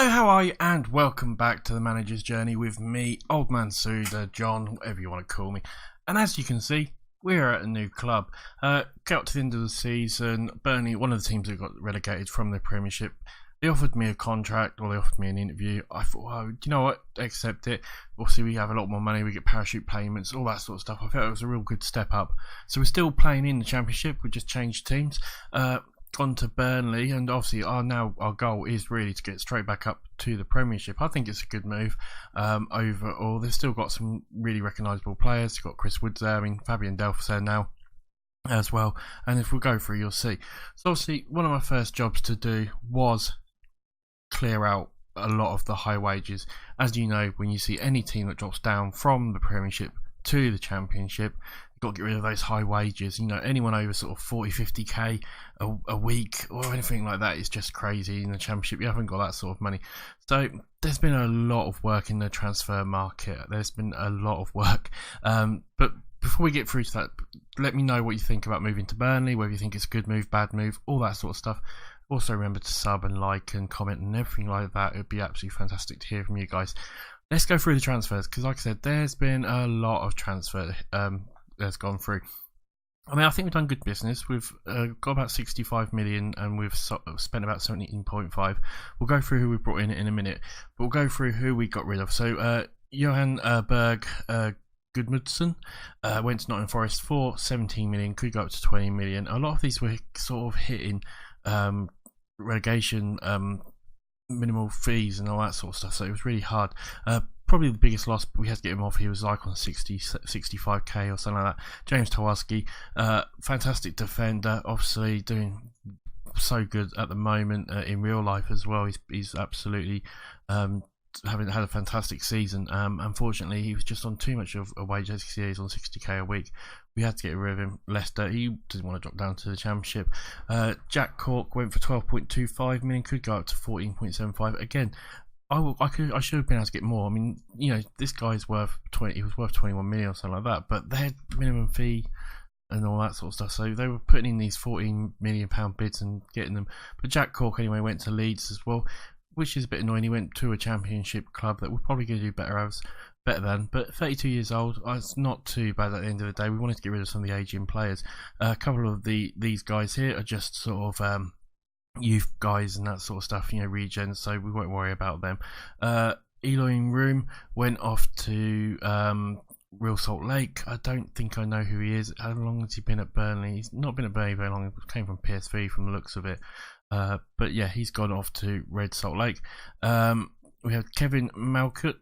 Hello, how are you? And welcome back to the Manager's Journey with me, Old Man Sudor, John, whatever you want to call me. And as you can see, we're at a new club. Got to the end of the season, Burnley, one of the teams that got relegated from the Premiership, they offered me a contract, or they offered me an interview. I thought, well, you know what, accept it. Obviously, we have a lot more money, we get parachute payments, all that sort of stuff. I felt it was a real good step up. So we're still playing in the Championship, we just changed teams. Gone to Burnley, and obviously our goal is really to get straight back up to the Premiership. I think it's a good move overall. They've still got some really recognisable players. You've got Chris Woods there, Fabian Delph's there now as well, and if we go through you'll see. So obviously one of my first jobs to do was clear out a lot of the high wages. As you know, when you see any team that drops down from the Premiership to the Championship, you've got to get rid of those high wages. Anyone over sort of 40-50k a week or anything like that is just crazy. In the Championship, you haven't got that sort of money. So there's been a lot of work in the transfer market. There's been a lot of work. But before we get through to that, let me know what you think about moving to Burnley, whether you think it's a good move, bad move, all that sort of stuff. Also remember to sub and like and comment and everything like that. It would be absolutely fantastic to hear from you guys. Let's go through the transfers, because like I said, there's been a lot of transfer that's gone through. I think we've done good business. We've got about 65 million and we've spent about 17.5. We'll go through who we brought in a minute, but we'll go through who we got rid of. So Johan Berg Gudmundsson went to Nottingham Forest for 17 million, could go up to 20 million. A lot of these were sort of hitting relegation minimal fees and all that sort of stuff, so it was really hard. Probably the biggest loss, we had to get him off. He was like on 65k or something like that. James Tawaski, fantastic defender, obviously doing so good at the moment in real life as well. He's absolutely having had a fantastic season. Unfortunately, he was just on too much of a wage. As you see, he's on 60k a week. We had to get rid of him. Leicester, he didn't want to drop down to the Championship. Jack Cork went for 12.25 million, could go up to 14.75. Again, I should have been able to get more. This guy's worth 20. He was worth 21 million or something like that. But they had minimum fee and all that sort of stuff, so they were putting in these 14 million pound bids and getting them. But Jack Cork anyway went to Leeds as well, which is a bit annoying. He went to a Championship club that we're probably going to do better than, but 32 years old, it's not too bad at the end of the day. We wanted to get rid of some of the aging players. A couple of these guys here are just sort of youth guys and that sort of stuff, regen, so we won't worry about them. Eloy Room went off to Real Salt Lake. I don't think I know who he is. How long has he been at Burnley? He's not been at Burnley very long. He came from PSV from the looks of it. But yeah, he's gone off to Red Salt Lake. We have Kevin Malkut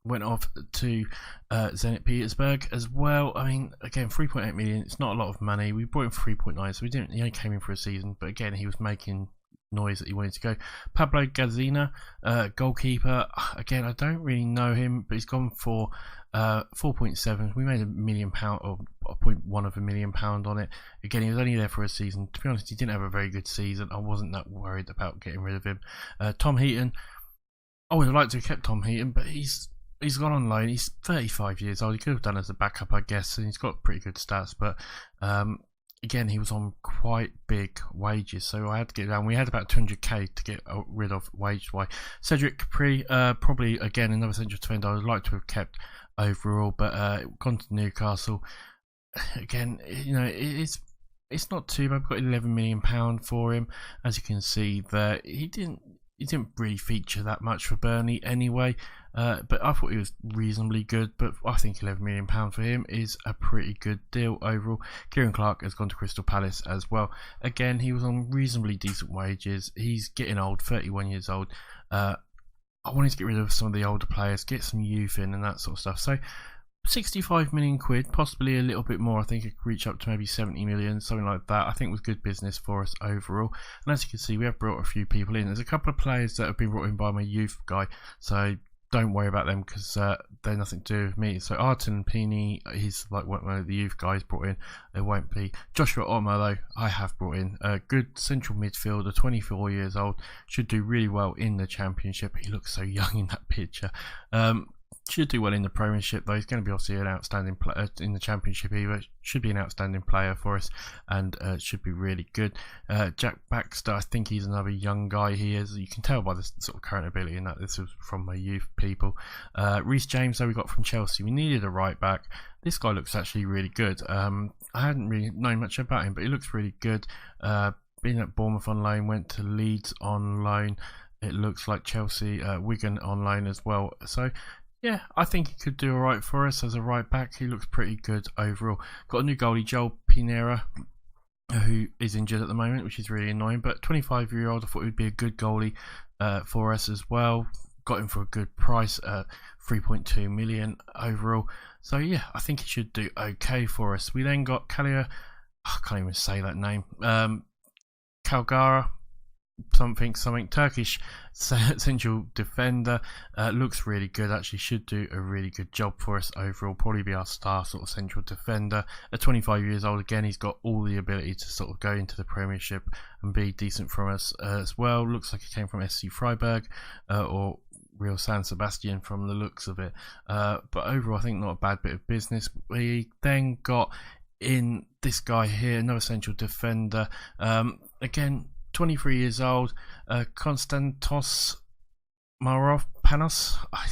went off to Zenit Petersburg as well. Again, 3.8 million. It's not a lot of money. We brought him for 3.9, so he only came in for a season. But again, he was making noise that he wanted to go. Pablo Gazina, goalkeeper. Again, I don't really know him, but he's gone for 4.7. We made £1 million or 0.1 of £1 million on it. Again, he was only there for a season. To be honest, he didn't have a very good season. I wasn't that worried about getting rid of him. Tom Heaton. I would have liked to have kept Tom Heaton, but he's gone on loan. He's 35 years old. He could have done as a backup, I guess, and he's got pretty good stats. But again, he was on quite big wages, so I had to get down. We had about 200k to get rid of wage-wise. Cedric Capri, probably again another central defender I would like to have kept overall, but gone to Newcastle. Again, it's not too bad. We've got £11 million for him. As you can see there, he didn't really feature that much for Burnley anyway, but I thought he was reasonably good. But I think £11 million for him is a pretty good deal overall. Kieran Clark has gone to Crystal Palace as well. Again, he was on reasonably decent wages. He's getting old, 31 years old. I wanted to get rid of some of the older players, get some youth in and that sort of stuff. So 65 million quid, possibly a little bit more. I think it could reach up to maybe 70 million, something like that. I think it was good business for us overall. And as you can see, we have brought a few people in. There's a couple of players that have been brought in by my youth guy, so don't worry about them because they're nothing to do with me. So Arton Pini, he's like one of the youth guys brought in. There won't be. Joshua Omer, though, I have brought in. A good central midfielder, 24 years old, should do really well in the Championship. He looks so young in that picture. Should do well in the Premiership though. He's going to be obviously an outstanding player in the Championship either. Should be an outstanding player for us, and should be really good. Jack Baxter, I think he's another young guy. He is. You can tell by the sort of current ability in that this was from my youth people. Reece James, though, we got from Chelsea. We needed a right back. This guy looks actually really good. I hadn't really known much about him, but he looks really good. Been at Bournemouth on loan, went to Leeds on loan. It looks like Chelsea, Wigan on loan as well. So yeah, I think he could do alright for us as a right back. He looks pretty good overall. Got a new goalie, Joel Pinera, who is injured at the moment, which is really annoying. But 25-year-old, I thought he would be a good goalie for us as well. Got him for a good price, 3.2 million overall. So yeah, I think he should do okay for us. We then got Kalia, I can't even say that name. Kalgara. Something Turkish central defender. Looks really good, actually should do a really good job for us overall, probably be our star sort of central defender. At 25 years old, again, he's got all the ability to sort of go into the Premiership and be decent for us as well. Looks like he came from SC Freiburg or Real San Sebastian from the looks of it, but overall I think not a bad bit of business. We then got in this guy here, another central defender, again 23 years old, Konstantos Panos. I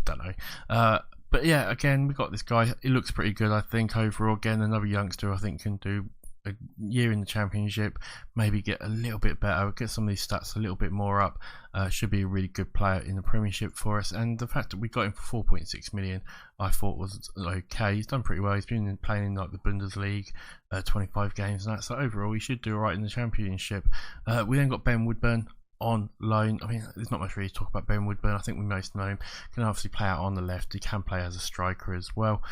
don't know. But yeah, again, we got this guy. He looks pretty good, I think, overall. Again, another youngster I think can do a year in the Championship, maybe get a little bit better, get some of these stats a little bit more up. Should be a really good player in the Premiership for us, and the fact that we got him for 4.6 million I thought was okay. He's done pretty well. He's been playing in like the Bundesliga, 25 games and that, so overall he should do alright in the Championship. We then got Ben Woodburn on loan. I mean, there's not much really to talk about Ben Woodburn. I think we most know him. Can obviously play out on the left. He can play as a striker as well.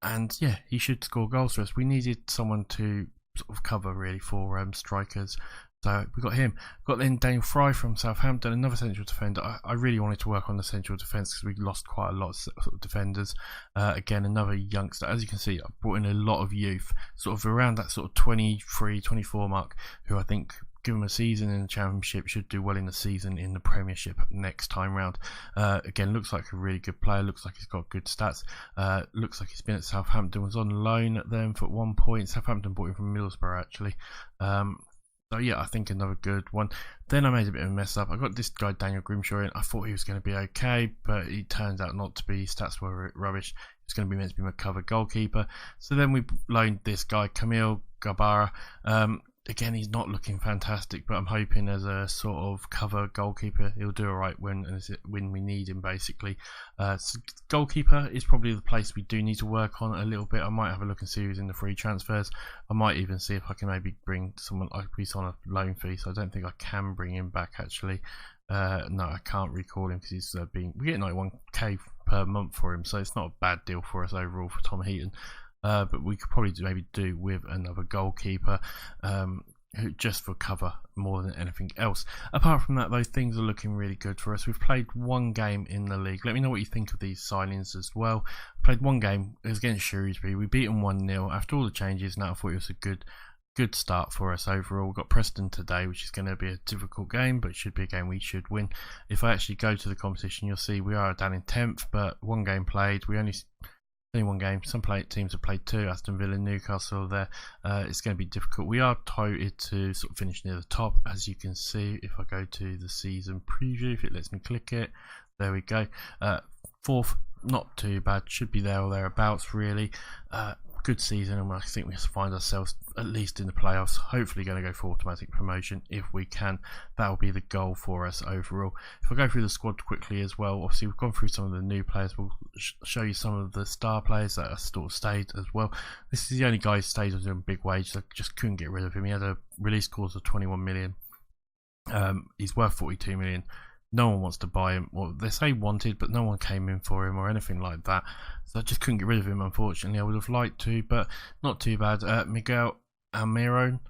And yeah, he should score goals for us. We needed someone to sort of cover really for strikers. So we got him. Got then Daniel Fry from Southampton, another central defender. I really wanted to work on the central defence because we lost quite a lot of sort of defenders. Again, another youngster. As you can see, I brought in a lot of youth, sort of around that sort of 23, 24 mark, who I think, give him a season in the Championship, should do well in the season in the Premiership next time round. Again, looks like a really good player. Looks like he's got good stats. Looks like he's been at Southampton. Was on loan at them for 1 point. Southampton bought him from Middlesbrough actually. So yeah, I think another good one. Then I made a bit of a mess up. I got this guy Daniel Grimshaw in. I thought he was going to be okay, but he turns out not to be. Stats were rubbish. He's going to be meant to be my cover goalkeeper. So then we loaned this guy Camille Gabara. Again, he's not looking fantastic, but I'm hoping as a sort of cover goalkeeper, he'll do alright when we need him, basically. So goalkeeper is probably the place we do need to work on a little bit. I might have a look and see who's in the free transfers. I might even see if I can maybe bring someone. He's on a loan fee, so I don't think I can bring him back, actually. No, I can't recall him because he's we get 91k per month for him, so it's not a bad deal for us overall for Tom Heaton. But we could probably maybe do with another goalkeeper, who just for cover more than anything else. Apart from that, though, things are looking really good for us. We've played one game in the league. Let me know what you think of these signings as well. Played one game. It was against Shrewsbury. We beat them 1-0 after all the changes. Now I thought it was a good start for us overall. We've got Preston today, which is going to be a difficult game, but it should be a game we should win. If I actually go to the competition, you'll see we are down in 10th, but one game played. Only one game. Some teams have played two. Aston Villa, Newcastle there. It's going to be difficult. We are touted to sort of finish near the top, as you can see if I go to the season preview, if it lets me click it. There we go. Fourth, not too bad. Should be there or thereabouts, really. Good season, and I think we find ourselves at least in the playoffs. Hopefully going to go for automatic promotion if we can. That will be the goal for us overall. If I go through the squad quickly as well, obviously we've gone through some of the new players. We'll show you some of the star players that are sort of stayed as well. This is the only guy who stayed on a big wage, so I just couldn't get rid of him. He had a release clause of 21 million. He's worth 42 million. No one wants to buy him. Well, they say wanted, but no one came in for him or anything like that. So I just couldn't get rid of him, unfortunately. I would have liked to, but not too bad. Miguel Almiron,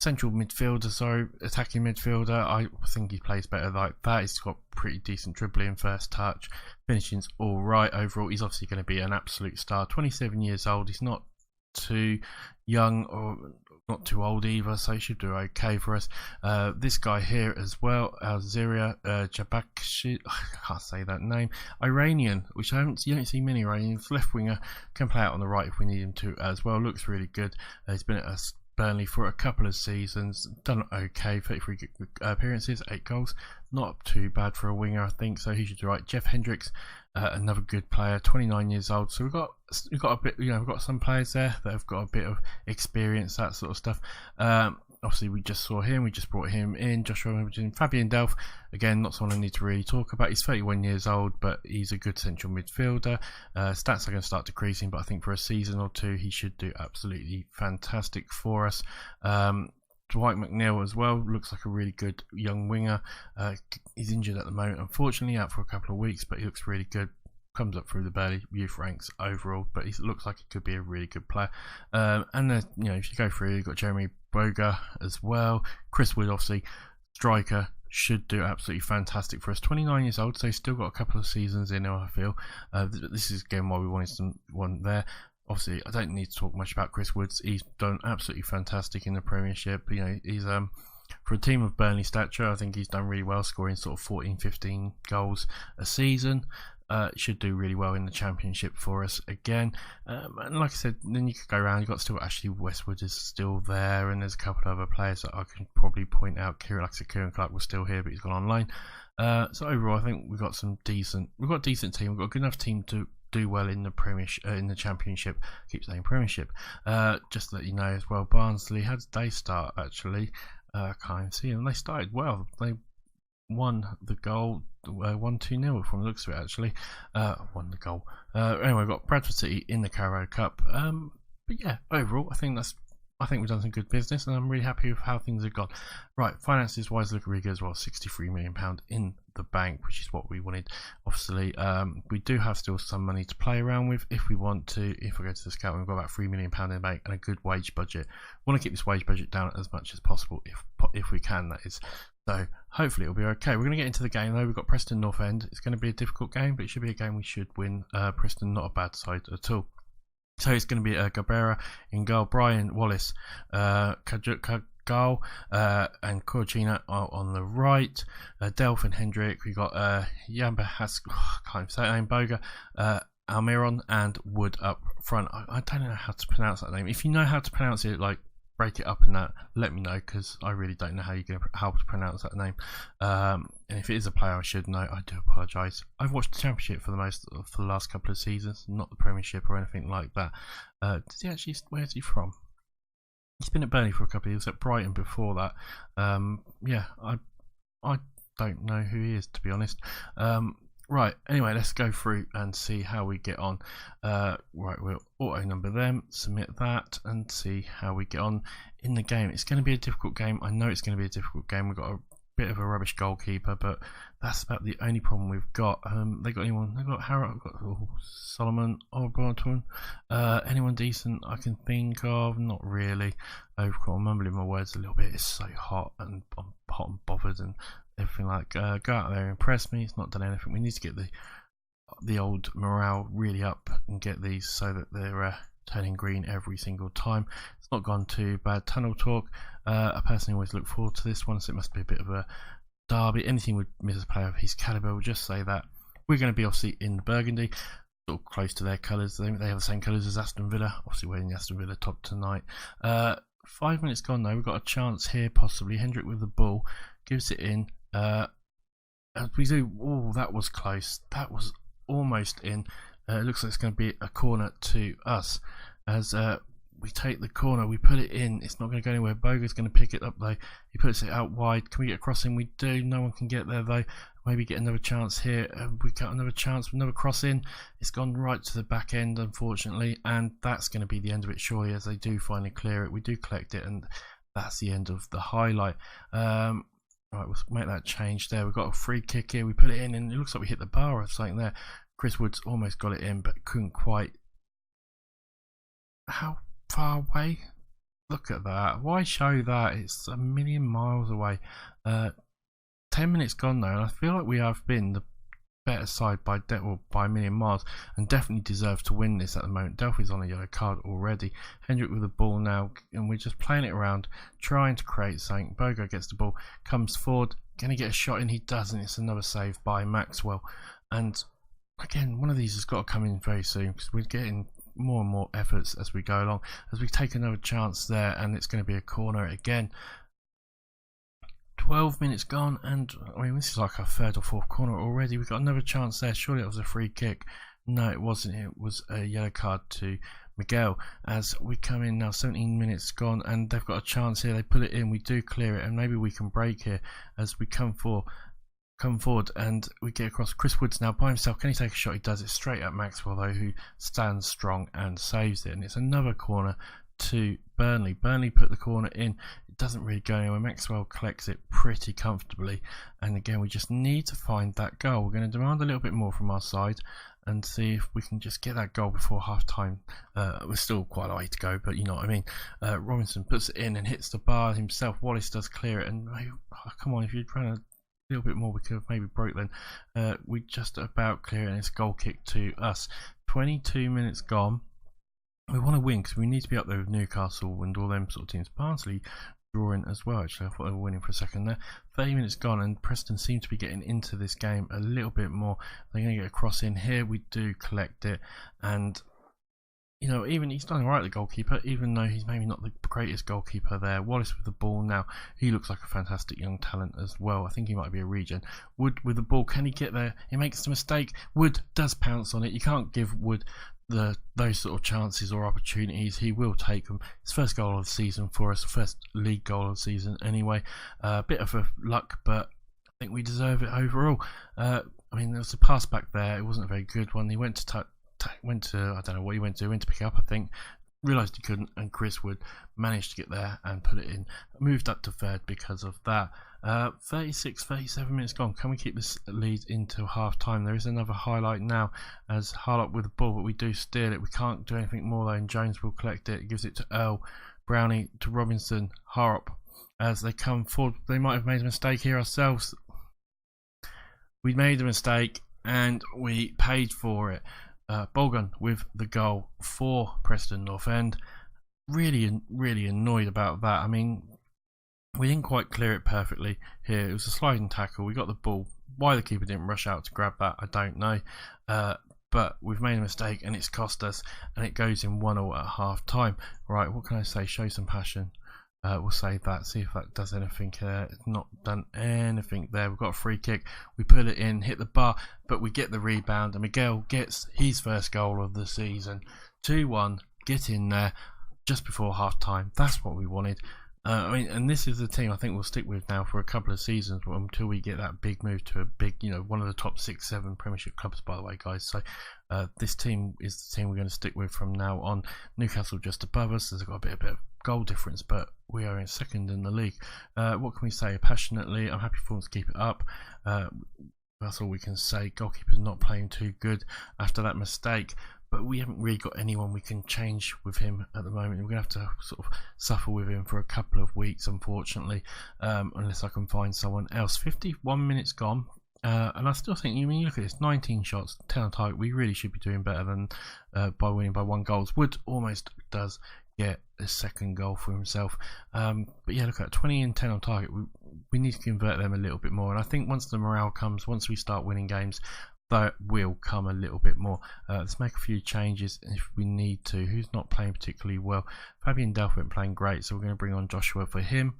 central midfielder, attacking midfielder. I think he plays better like that. He's got pretty decent dribbling, first touch. Finishing's all right overall. He's obviously going to be an absolute star. 27 years old. He's not too young or not too old either, so he should do okay for us. This guy here as well, Alziria Jabakshi, I can't say that name, Iranian, which you don't see many Iranians. Left winger, can play out on the right if we need him to as well. Looks really good. He's been at us Burnley for a couple of seasons, done okay, 33 appearances, 8 goals, not too bad for a winger, I think, so he should do right. Jeff Hendricks, another good player, 29 years old, so we've got a bit, we've got some players there that have got a bit of experience, that sort of stuff. Obviously we just saw him, we just brought him in, Joshua Wimbledon. Fabian Delph, again, not someone I need to really talk about. He's 31 years old, but he's a good central midfielder. Stats are going to start decreasing, but I think for a season or two he should do absolutely fantastic for us. Dwight McNeil as well, looks like a really good young winger. He's injured at the moment, unfortunately, out for a couple of weeks, but he looks really good. Comes up through the Burnley youth ranks overall, but he looks like he could be a really good player. And then, if you go through, you've got Jeremy Boga as well. Chris Wood, obviously, striker, should do absolutely fantastic for us. 29 years old, so he's still got a couple of seasons in him, I feel. This is again why we wanted someone there. Obviously, I don't need to talk much about Chris Woods. He's done absolutely fantastic in the Premiership. He's for a team of Burnley stature, I think he's done really well, scoring sort of 14-15 goals a season. Should do really well in the Championship for us again. And like I said, then you could go around. You've got still Ashley Westwood is still there, and there's a couple of other players that I can probably point out. Kieran Clark was still here, but he's gone online. So overall, I think we've got a decent team. We've got a good enough team to do well in the Premiership, in the Championship. Keep saying Premiership. Just to let you know as well, Barnsley, how did they start actually? I can't even see them. They started well. They won the goal 1-2-0 from the looks of it actually. Won the goal. Anyway, we've got Bradford City in the Carabao Cup. But yeah, overall I think we've done some good business, and I'm really happy with how things have gone. Right, finances wise, look really good as well. £63 million in the bank, which is what we wanted. Obviously, we do have still some money to play around with if we want to. If we go to the scout, we've got about £3 million in the bank and a good wage budget. We want to keep this wage budget down as much as possible, if we can, that is. So hopefully it'll be okay. We're going to get into the game though. We've got Preston North End. It's going to be a difficult game, but it should be a game we should win. Preston, not a bad side at all. So it's going to be Gabbera in goal, Brian Wallace, Kagal, and Corgina on the right. Delph and Hendrick. We got Yamba can't even say that name. Boga, Almiron, and Wood up front. I don't know how to pronounce that name. If you know how to pronounce it, like break it up and that, let me know, because I really don't know how to pronounce that name. And if it is a player I should know, I do apologise. I've watched the Championship for the last couple of seasons, not the Premiership or anything like that. Where's he from? He's been at Burnley for a couple of years, at Brighton before that. Yeah, I don't know who he is, to be honest. Right, anyway, let's go through and see how we get on. Right, we'll auto number them, submit that, and see how we get on in the game. It's going to be a difficult game. I know it's going to be a difficult game. We've got a bit of a rubbish goalkeeper, but that's about the only problem we've got. They got anyone? They got Harold, Solomon, O'Brien. Anyone decent I can think of? Not really. I'm mumbling my words a little bit. It's so hot, and I'm hot and bothered, and everything like. Go out there and impress me. It's not done anything. We need to get the old morale really up and get these so that they're turning green every single time. It's not gone too bad. Tunnel talk. I personally always look forward to this one, so it must be a bit of a derby. Anything would miss a player of his calibre. We'll just say that we're going to be obviously in the burgundy, sort of close to their colours. They have the same colours as Aston Villa. Obviously wearing the Aston Villa top tonight. 5 minutes gone though. We've got a chance here possibly. Hendrick with the ball gives it in. As we do. Oh, that was close. That was almost in. It looks like it's going to be a corner to us. As we take the corner, we put it in. It's not going to go anywhere. Boga's going to pick it up though. He puts it out wide. Can we get a crossing? We do. No one can get there though. Maybe get another chance here. We got another chance. Another cross in. It's gone right to the back end, unfortunately, and that's going to be the end of it. Surely, as they do finally clear it, we do collect it, and that's the end of the highlight. Right, we'll make that change there. We've got a free kick here. We put it in, and it looks like we hit the bar or something there. Chris Woods almost got it in, but couldn't quite. How far away? Look at that. Why show that? It's a million miles away. 10 minutes gone though, and I feel like we have been better side by a million miles, and definitely deserve to win this at the moment. Delphi's on a yellow card already. Hendrick with the ball now, and we're just playing it around, trying to create something. Bogo gets the ball, comes forward, gonna get a shot in. He doesn't. It's another save by Maxwell. And again, one of these has got to come in very soon, because we're getting more and more efforts as we go along. As we take another chance there, and it's going to be a corner again. 12 minutes gone, and I mean, this is like our third or fourth corner already. We've got another chance there. Surely it was a free kick. No, it wasn't. It was a yellow card to Miguel. As we come in now, 17 minutes gone, and they've got a chance here. They put it in. We do clear it, and maybe we can break here as we come forward, and we get across. Chris Woods now by himself. Can he take a shot? He does it straight at Maxwell though, who stands strong and saves it. And it's another corner to Burnley. Burnley put the corner in. It doesn't really go anywhere. Maxwell collects it pretty comfortably, and again, we just need to find that goal. We're going to demand a little bit more from our side and see if we can just get that goal before half time. We're still quite a way to go, but you know what I mean. Robinson puts it in and hits the bar himself. Wallace does clear it, and come on, if you'd run a little bit more, we could have maybe broke then. We just about clear it, and it's a goal kick to us. 22 minutes gone. We want to win because we need to be up there with Newcastle and all them sort of teams. Barnsley drawing as well, actually. I thought they were winning for a second there. 30 minutes gone, and Preston seem to be getting into this game a little bit more. They're going to get a cross in here. We do collect it, and you know, even he's done alright, the goalkeeper, even though he's maybe not the greatest goalkeeper there. Wallace with the ball now. He looks like a fantastic young talent as well. I think he might be a regen. Wood with the ball. Can he get there? He makes a mistake. Wood does pounce on it. You can't give Wood those sort of chances or opportunities. He will take them. His first goal of the season for us, first league goal of the season anyway. A bit of a luck, but I think we deserve it overall. I mean, there was a pass back there. It wasn't a very good one. He went to I don't know what he went to pick up, I think. Realised he couldn't, and Chris Wood managed to get there and put it in. Moved up to third because of that. 37 minutes gone. Can we keep this lead into half time? There is another highlight now as Harlock with the ball, but we do steal it. We can't do anything more though, and Jones will collect it. He gives it to Earl. Brownie to Robinson. Harrop as they come forward. They might have made a mistake here ourselves. We made a mistake and we paid for it. Bolgon with the goal for Preston North End. Really annoyed about that. I mean, we didn't quite clear it perfectly here. It was a sliding tackle. We got the ball. Why the keeper didn't rush out to grab that, I don't know. But we've made a mistake and it's cost us, and it goes in 1-1 at half time. Right, what can I say? Show some passion. We'll save that, see if that does anything. It's not done anything there. We've got a free kick. We put it in, hit the bar, but we get the rebound, and Miguel gets his first goal of the season. 2-1, get in there just before half time. That's what we wanted. I mean, and this is the team I think we'll stick with now for a couple of seasons until we get that big move to a big, you know, one of the top 6-7 Premiership clubs, by the way, guys. So this team is the team we're going to stick with from now on. Newcastle just above us. There's got a bit of goal difference, but we are in second in the league. What can we say? Passionately, I'm happy for them to keep it up. That's all we can say. Goalkeeper's not playing too good after that mistake, but we haven't really got anyone we can change with him at the moment. We're going to have to sort of suffer with him for a couple of weeks, unfortunately, unless I can find someone else. 51 minutes gone. And I still think, I mean, you look at this, 19 shots, 10 on target. We really should be doing better than by winning by 1 goal. Wood almost does get a second goal for himself. But yeah, look at that, 20 and 10 on target. We need to convert them a little bit more. And I think once the morale comes, once we start winning games, that will come a little bit more. Let's make a few changes if we need to. Who's not playing particularly well? Fabian Delph isn't playing great, so we're going to bring on Joshua for him.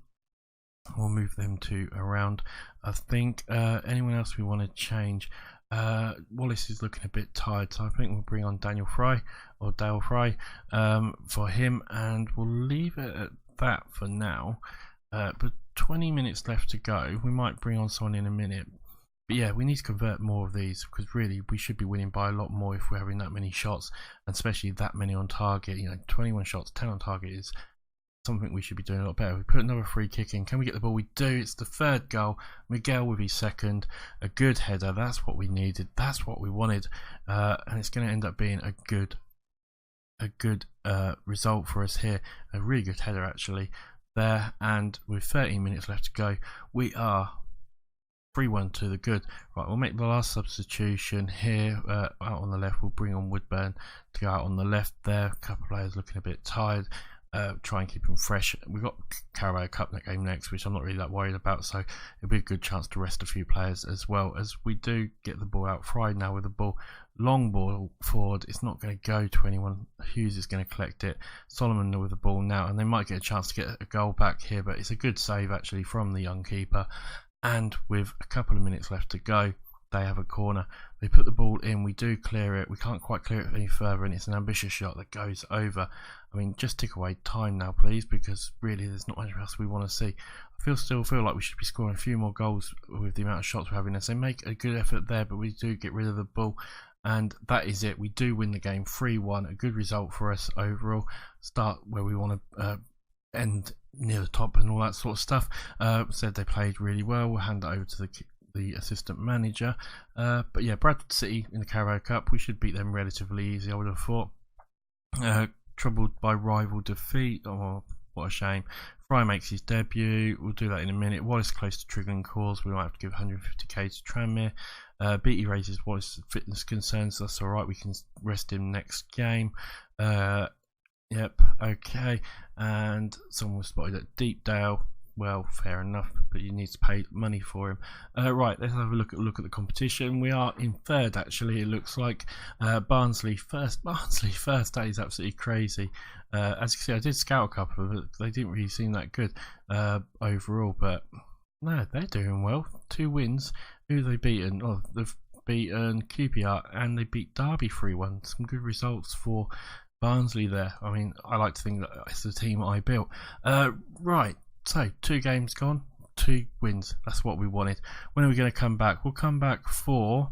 We'll move them to around. I think anyone else we want to change. Wallace is looking a bit tired, so I think we'll bring on Dale Fry for him, and we'll leave it at that for now. But 20 minutes left to go. We might bring on someone in a minute. But yeah, we need to convert more of these, because really we should be winning by a lot more if we're having that many shots, and especially that many on target. You know, 21 shots, 10 on target is something we should be doing a lot better. We put another free kick in. Can we get the ball? We do. It's the third goal. Miguel with his second. A good header. That's what we needed. That's what we wanted. And it's going to end up being a good result for us here. A really good header actually there. And with 13 minutes left to go, we are 3-1 to the good. Right, we'll make the last substitution here. Out on the left, we'll bring on Woodburn to go out on the left there. A couple of players looking a bit tired. Try and keep them fresh. We've got Carabao Cup game next, which I'm not really that worried about, so it'll be a good chance to rest a few players, as well as we do get the ball out. Fried now with the ball, long ball forward. It's not going to go to anyone. Hughes is going to collect it. Solomon with the ball now, and they might get a chance to get a goal back here, but it's a good save actually from the young keeper. And with a couple of minutes left to go, they have a corner. They put the ball in, we do clear it. We can't quite clear it any further, and it's an ambitious shot that goes over. I mean, just tick away time now, please, because really there's not much else we want to see. I still feel like we should be scoring a few more goals with the amount of shots we're having. As they make a good effort there, but we do get rid of the ball. And that is it. We do win the game 3-1. A good result for us overall. Start where we want to end near the top and all that sort of stuff. Said they played really well. We'll hand it over to the assistant manager. But yeah, Bradford City in the Carabao Cup, we should beat them relatively easy, I would have thought. Troubled by rival defeat. Oh, what a shame. Fry makes his debut. We'll do that in a minute. Wallace close to triggering cause. We might have to give 150k to Tranmere. Beatty raises Wallace's fitness concerns. That's alright. We can rest him next game. Yep, okay. And someone was spotted at Deepdale. Well, fair enough, but you need to pay money for him. Right, let's have a look at the competition. We are in third, actually. It looks like Barnsley first. Barnsley first. That is absolutely crazy. As you can see, I did scout a couple of it. They didn't really seem that good overall, but no, they're doing well. 2 wins. Who have they beaten? Oh, they've beaten QPR and they beat Derby 3-1. Some good results for Barnsley there. I mean, I like to think that it's the team I built. Right. So, 2 games gone, 2 wins. That's what we wanted. When are we going to come back? We'll come back for...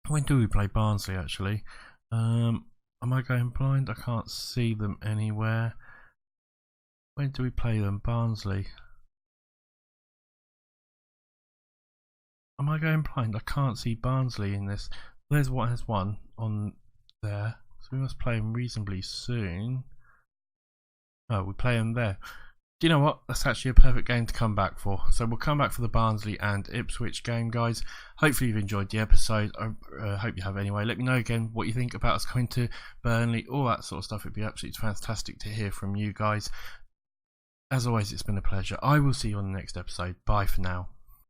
When do we play Barnsley, actually? Am I going blind? I can't see them anywhere. When do we play them? Barnsley. Am I going blind? I can't see Barnsley in this. There's what has one on there. So we must play them reasonably soon. Oh, we play them there. Do you know what? That's actually a perfect game to come back for. So we'll come back for the Barnsley and Ipswich game, guys. Hopefully you've enjoyed the episode. I hope you have anyway. Let me know again what you think about us going to Burnley, all that sort of stuff. It'd be absolutely fantastic to hear from you guys. As always, it's been a pleasure. I will see you on the next episode. Bye for now.